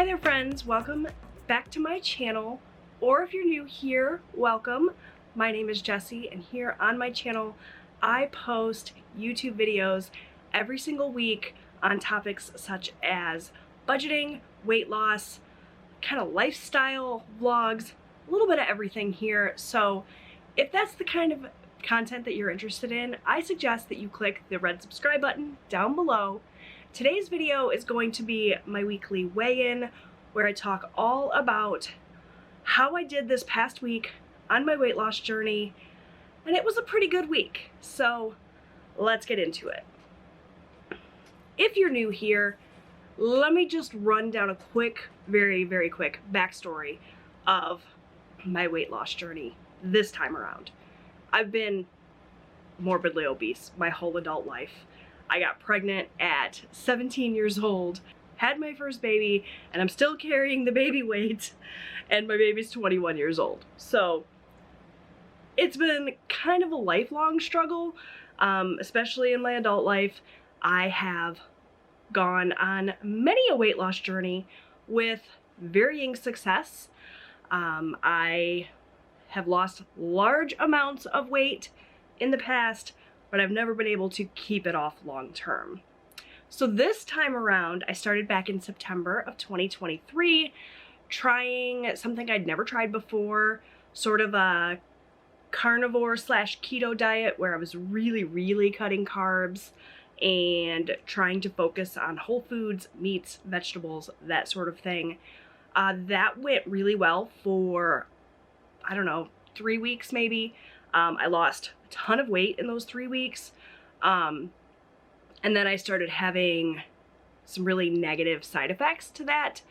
Hi there friends, welcome back to my channel, or if you're new here, welcome. My name is Jessie, and here on my channel I post YouTube videos every single week on topics such as budgeting, weight loss, kind of lifestyle vlogs, a little bit of everything here. So if that's the kind of content that you're interested in, I suggest that you click the red subscribe button down below. Today's video is going to be my weekly weigh-in, where I talk all about how I did this past week on my weight loss journey, and it was a pretty good week, so let's get into it. If you're new here, let me just run down a quick, very quick backstory of my weight loss journey this time around. I've been morbidly obese my whole adult life. I got pregnant at 17 years old, had my first baby, and I'm still carrying the baby weight, and my baby's 21 years old. So it's been kind of a lifelong struggle, especially in my adult life. I have gone on many a weight loss journey with varying success. I have lost large amounts of weight in the past, but I've never been able to keep it off long term. So this time around, I started back in September of 2023, trying something I'd never tried before, sort of a carnivore / keto diet where I was really cutting carbs and trying to focus on whole foods, meats, vegetables, that sort of thing. That went really well for, I don't know, 3 weeks maybe. I lost a ton of weight in those 3 weeks. And then I started having some really negative side effects to that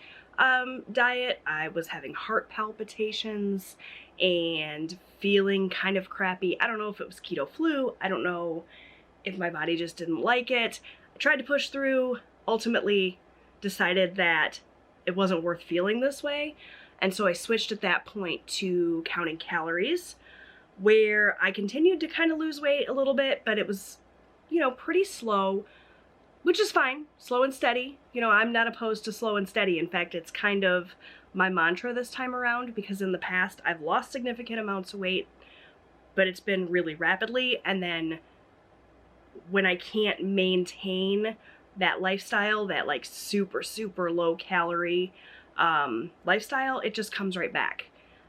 diet. I was having heart palpitations and feeling kind of crappy. I don't know if it was keto flu. I don't know if my body just didn't like it. I tried to push through, ultimately decided that it wasn't worth feeling this way. And so I switched at that point to counting calories, where I continued to kind of lose weight a little bit, but it was, pretty slow, which is fine. Slow and steady. I'm not opposed to slow and steady. In fact, it's kind of my mantra this time around, because in the past I've lost significant amounts of weight, but it's been really rapidly. And then when I can't maintain that lifestyle, that like super low calorie lifestyle, it just comes right back.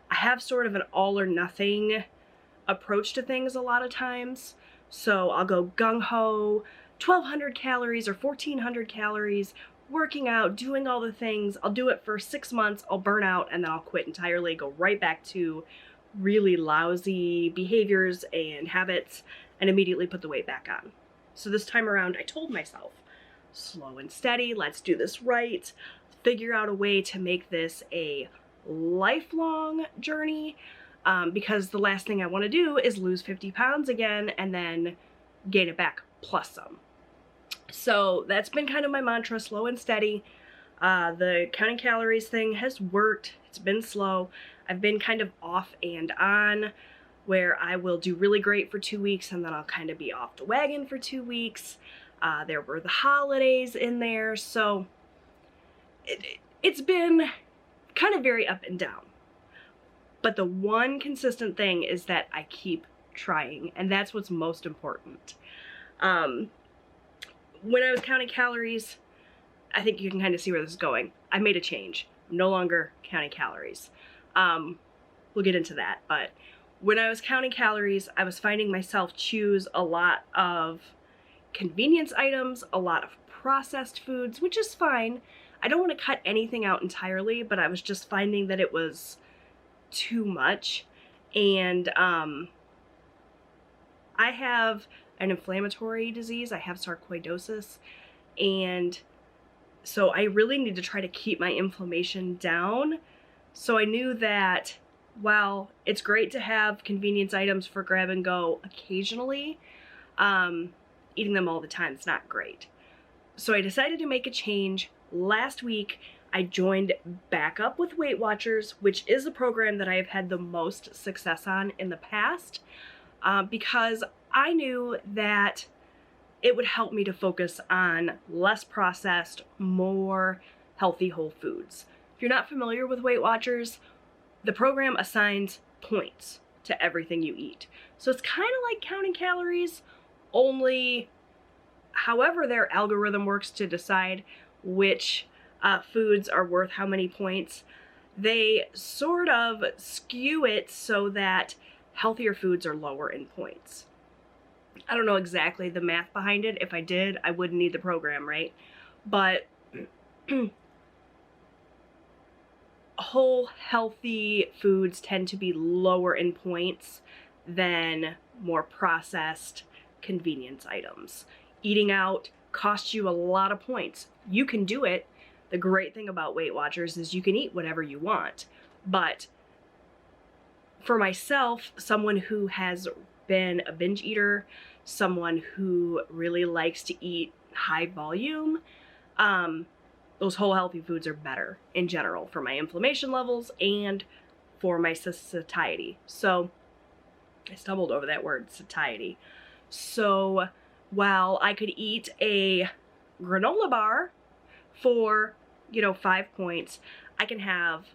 I have sort of an all or nothing approach to things a lot of times. So I'll go gung-ho, 1,200 calories or 1,400 calories, working out, doing all the things. I'll do it for 6 months, I'll burn out, and then I'll quit entirely, go right back to really lousy behaviors and habits, and immediately put the weight back on. So this time around, I told myself, slow and steady, let's do this right, figure out a way to make this a lifelong journey. Because the last thing I want to do is lose 50 pounds again and then gain it back plus some. So that's been kind of my mantra, slow and steady. The counting calories thing has worked. It's been slow. I've been kind of off and on, where I will do really great for 2 weeks and then I'll kind of be off the wagon for 2 weeks. There were the holidays in there, so it's been kind of very up and down. But the one consistent thing is that I keep trying, and that's what's most important. When I was counting calories, I think you can kind of see where this is going. I made a change. I'm no longer counting calories. We'll get into that, but when I was counting calories, I was finding myself choose a lot of convenience items, a lot of processed foods, which is fine. I don't want to cut anything out entirely, but I was just finding that it was too much. And I have an inflammatory disease. I have sarcoidosis, and so I really need to try to keep my inflammation down. So I knew that while it's great to have convenience items for grab and go occasionally, eating them all the time is not great. So I decided to make a change. Last week I joined back up with Weight Watchers, which is a program that I have had the most success on in the past, because I knew that it would help me to focus on less processed, more healthy whole foods. If you're not familiar with Weight Watchers, the program assigns points to everything you eat. So it's kind of like counting calories, only however their algorithm works to decide which foods are worth how many points, they sort of skew it so that healthier foods are lower in points. I don't know exactly the math behind it. If I did, I wouldn't need the program, right? But whole healthy foods tend to be lower in points than more processed convenience items. Eating out costs you a lot of points. You can do it. The great thing about Weight Watchers is you can eat whatever you want. But for myself, someone who has been a binge eater, someone who really likes to eat high volume, those whole healthy foods are better in general for my inflammation levels and for my satiety. So I stumbled over that word, satiety. So while I could eat a granola bar for, 5 points, I can have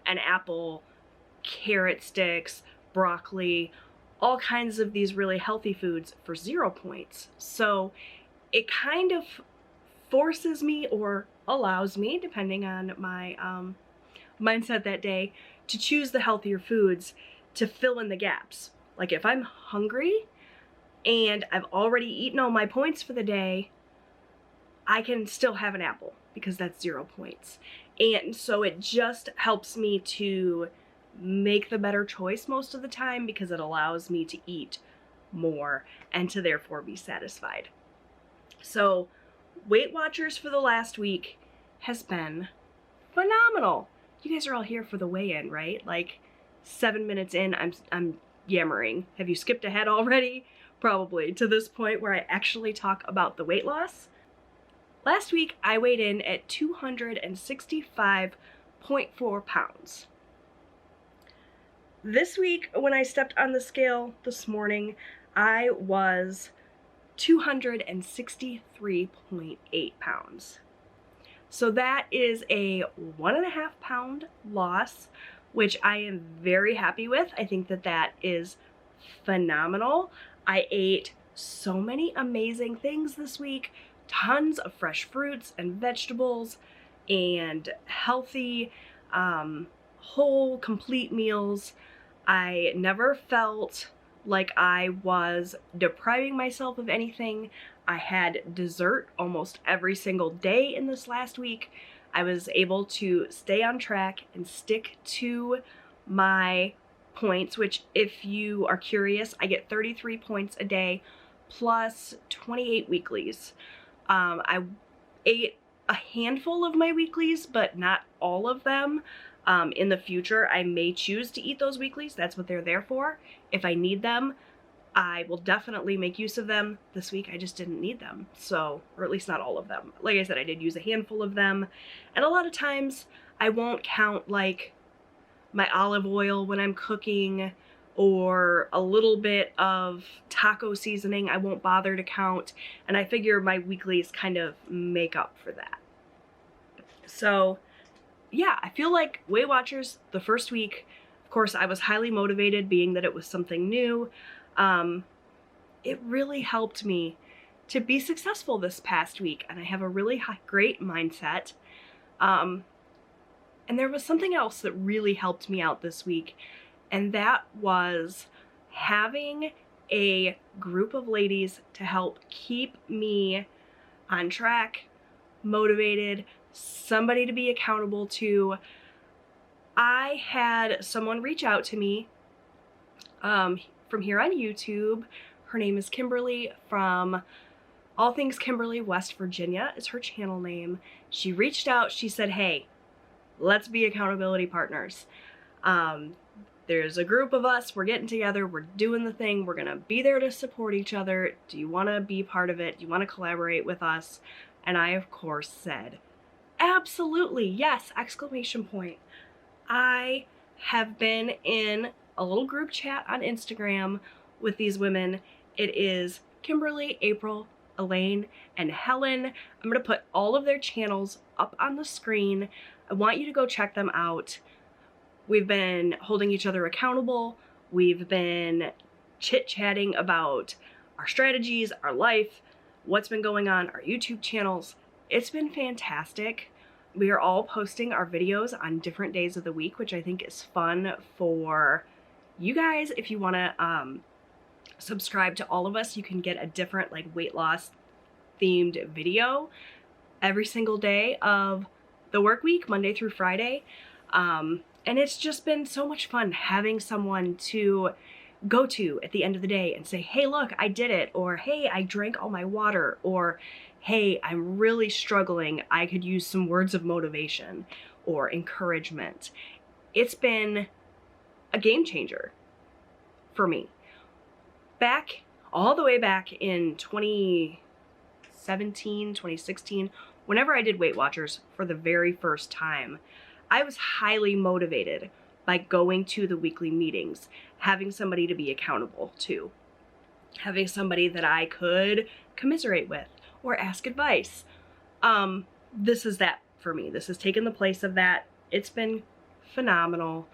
an apple, carrot sticks, broccoli, all kinds of these really healthy foods for 0 points. So it kind of forces me, or allows me, depending on my mindset that day, to choose the healthier foods to fill in the gaps. Like if I'm hungry and I've already eaten all my points for the day, I can still have an apple because that's 0 points. And so it just helps me to make the better choice most of the time because it allows me to eat more and to therefore be satisfied. So Weight Watchers for the last week has been phenomenal. You guys are all here for the weigh-in, right? Like 7 minutes in, I'm yammering. Have you skipped ahead already? Probably to this point where I actually talk about the weight loss. Last week, I weighed in at 265.4 pounds. This week, when I stepped on the scale this morning, I was 263.8 pounds. So that is a 1.5 pound loss, which I am very happy with. I think that that is phenomenal. I ate so many amazing things this week. Tons of fresh fruits and vegetables and healthy, whole, complete meals. I never felt like I was depriving myself of anything. I had dessert almost every single day in this last week. I was able to stay on track and stick to my points, which if you are curious, I get 33 points a day plus 28 weeklies. I ate a handful of my weeklies, but not all of them. In the future, I may choose to eat those weeklies. That's what they're there for. If I need them, I will definitely make use of them. This week, I just didn't need them. So, or at least not all of them. Like I said, I did use a handful of them. And a lot of times, I won't count like my olive oil when I'm cooking, or a little bit of taco seasoning I won't bother to count, and I figure my weeklies kind of make up for that. So yeah, I feel like Weight Watchers, the first week, of course I was highly motivated being that it was something new. It really helped me to be successful this past week, and I have a really great mindset. And there was something else that really helped me out this week, and that was having a group of ladies to help keep me on track, motivated, somebody to be accountable to. I had someone reach out to me from here on YouTube. Her name is Kimberly from All Things Kimberly, West Virginia is her channel name. She reached out, she said, hey, let's be accountability partners. There's a group of us, we're getting together, we're doing the thing, we're gonna be there to support each other. Do you wanna be part of it? Do you wanna collaborate with us? And I, of course, said, absolutely, yes, exclamation point. I have been in a little group chat on Instagram with these women. It is Kimberly, April, Elaine, and Helen. I'm going to put all of their channels up on the screen. I want you to go check them out. We've been holding each other accountable. We've been chit-chatting about our strategies, our life, what's been going on, our YouTube channels. It's been fantastic. We are all posting our videos on different days of the week, which I think is fun for you guys. If you want to subscribe to all of us, you can get a different like weight loss themed video every single day of the work week, Monday through Friday. And it's just been so much fun having someone to go to at the end of the day and say, hey, look, I did it. Or, hey, I drank all my water. Or, hey, I'm really struggling. I could use some words of motivation or encouragement. It's been a game changer for me. All the way back in 2017, 2016, whenever I did Weight Watchers for the very first time, I was highly motivated by going to the weekly meetings, having somebody to be accountable to, having somebody that I could commiserate with or ask advice. This is that for me. This has taken the place of that. It's been phenomenal.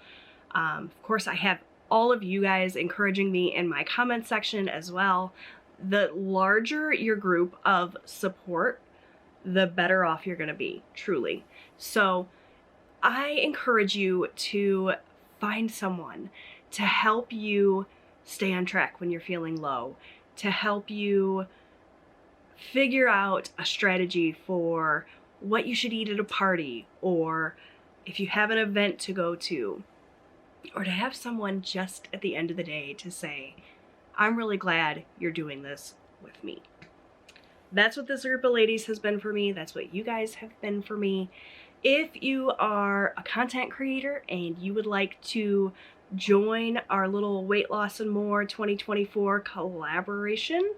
Of course, I have all of you guys encouraging me in my comment section as well. The larger your group of support, the better off you're going to be, truly. So I encourage you to find someone to help you stay on track when you're feeling low, to help you figure out a strategy for what you should eat at a party, or if you have an event to go to, or to have someone just at the end of the day to say, I'm really glad you're doing this with me. That's what this group of ladies has been for me. That's what you guys have been for me. If you are a content creator and you would like to join our little Weight Loss and More 2024 collaboration,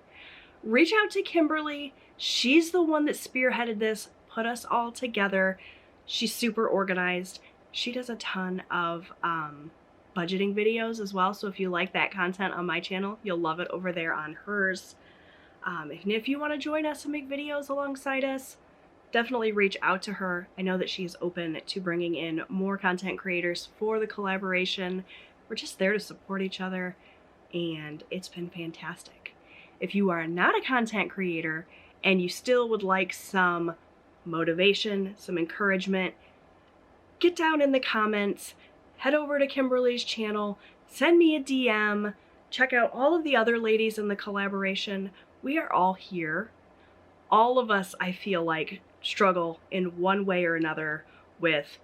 reach out to Kimberly. She's the one that spearheaded this, put us all together. She's super organized. She does a ton of budgeting videos as well. So if you like that content on my channel, you'll love it over there on hers. If you want to join us and make videos alongside us, definitely reach out to her. I know that she is open to bringing in more content creators for the collaboration. We're just there to support each other, and it's been fantastic. If you are not a content creator and you still would like some motivation, some encouragement, get down in the comments, head over to Kimberly's channel, send me a DM, check out all of the other ladies in the collaboration. We are all here. All of us, I feel like, struggle in one way or another with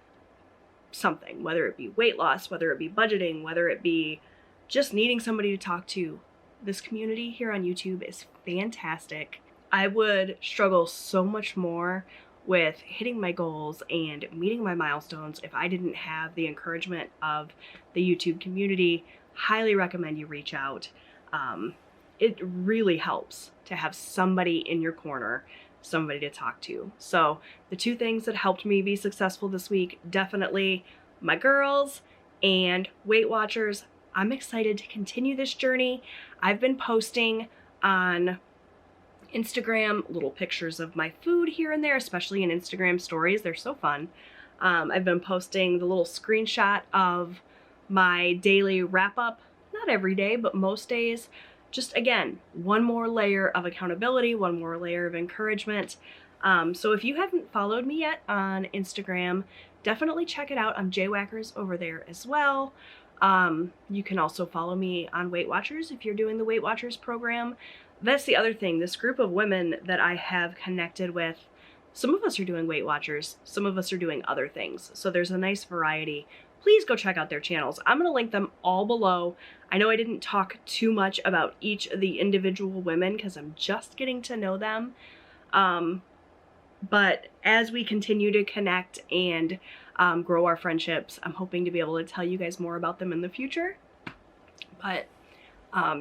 something, whether it be weight loss, whether it be budgeting, whether it be just needing somebody to talk to. This community here on YouTube is fantastic. I would struggle so much more with hitting my goals and meeting my milestones if I didn't have the encouragement of the YouTube community. Highly recommend you reach out. It really helps to have somebody in your corner, somebody to talk to. So the two things that helped me be successful this week, definitely my girls and Weight Watchers. I'm excited to continue this journey. I've been posting on Instagram little pictures of my food here and there, especially in Instagram stories. They're so fun. I've been posting the little screenshot of my daily wrap up, not every day, but most days. Just again, one more layer of accountability, one more layer of encouragement. So if you haven't followed me yet on Instagram, definitely check it out. I'm Jwhackers over there as well. You can also follow me on Weight Watchers if you're doing the Weight Watchers program. That's the other thing. This group of women that I have connected with, some of us are doing Weight Watchers, some of us are doing other things. So there's a nice variety. Please go check out their channels. I'm going to link them all below. I know I didn't talk too much about each of the individual women because I'm just getting to know them. But as we continue to connect and grow our friendships, I'm hoping to be able to tell you guys more about them in the future. But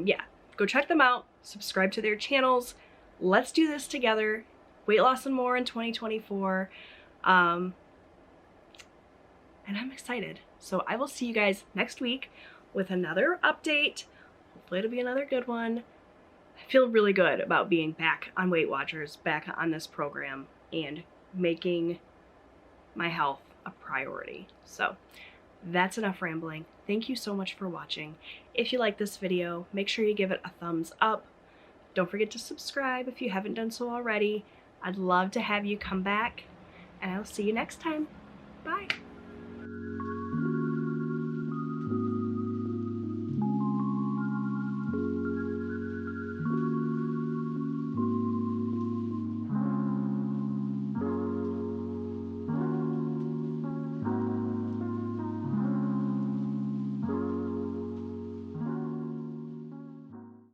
yeah, go check them out. Subscribe to their channels. Let's do this together. Weight Loss and More in 2024. And I'm excited. So I will see you guys next week with another update. Hopefully it'll be another good one. I feel really good about being back on Weight Watchers, back on this program, and making my health a priority. So that's enough rambling. Thank you so much for watching. If you like this video, make sure you give it a thumbs up. Don't forget to subscribe if you haven't done so already. I'd love to have you come back, and I'll see you next time. Bye.